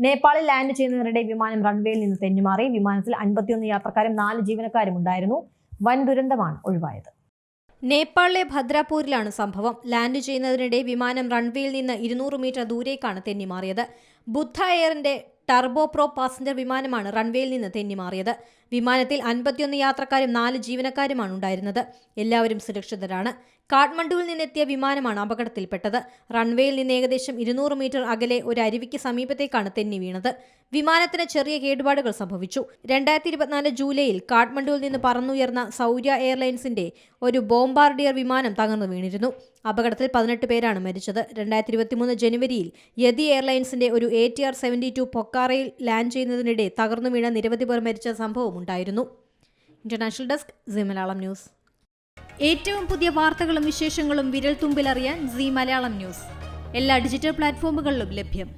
നേപ്പാളിൽ ലാൻഡ് ചെയ്യുന്നവരുടെ വിമാനം റൺവേയിൽ നിന്ന് തെന്നിമാറി. വിമാനത്തിൽ 51 യാത്രക്കാരും 4 ജീവനക്കാരും ഉണ്ടായിരുന്നു. വൻ ദുരന്തമാണ് ഒഴിവായത്. നേപ്പാളിലെ ഭദ്രാപൂരിലാണ് സംഭവം. ലാൻഡ് ചെയ്യുന്നതിനിടെ വിമാനം റൺവേയിൽ നിന്ന് 200 മീറ്റർ ദൂരേക്കാണ് തെന്നിമാറിയത്. ബുദ്ധ എയറിന്റെ ടർബോപ്രോ പാസഞ്ചർ വിമാനമാണ് റൺവേയിൽ നിന്ന് തെന്നിമാറിയത്. വിമാനത്തിൽ 51 യാത്രക്കാരും 4 ജീവനക്കാരുമാണ് ഉണ്ടായിരുന്നത്. എല്ലാവരും സുരക്ഷിതരാണ്. കാഠ്മണ്ഡുവിൽ നിന്നെത്തിയ വിമാനമാണ് അപകടത്തിൽപ്പെട്ടത്. റൺവേയിൽ നിന്ന് ഏകദേശം 200 മീറ്റർ അകലെ ഒരു അരുവിക്ക് സമീപത്തേക്കാണ് തെന്നി വീണത്. വിമാനത്തിന് ചെറിയ കേടുപാടുകൾ സംഭവിച്ചു. 2024 ജൂലൈയിൽ കാഠ്മണ്ഡുവിൽ നിന്ന് പറന്നുയർന്ന സൗര്യ എയർലൈൻസിന്റെ ഒരു ബോംബാർഡിയർ വിമാനം തകർന്നു വീണിരുന്നു. അപകടത്തിൽ 18 പേരാണ് മരിച്ചത്. 2023 ജനുവരിയിൽ യതി എയർലൈൻസിന്റെ ഒരു ATR 72 പൊക്കാറയിൽ ലാൻഡ് ചെയ്യുന്നതിനിടെ തകർന്നു വീണ നിരവധി പേർ മരിച്ച സംഭവം ഉണ്ടായിരുന്നു. International desk Zee Malayalam news. ഏറ്റവും പുതിയ വാർത്തകളും വിശേഷങ്ങളും വിരൽ തുമ്പിലറിയാൻ സീ മലയാളം ന്യൂസ് എല്ലാ ഡിജിറ്റൽ പ്ലാറ്റ്ഫോമുകളിലും ലഭ്യം.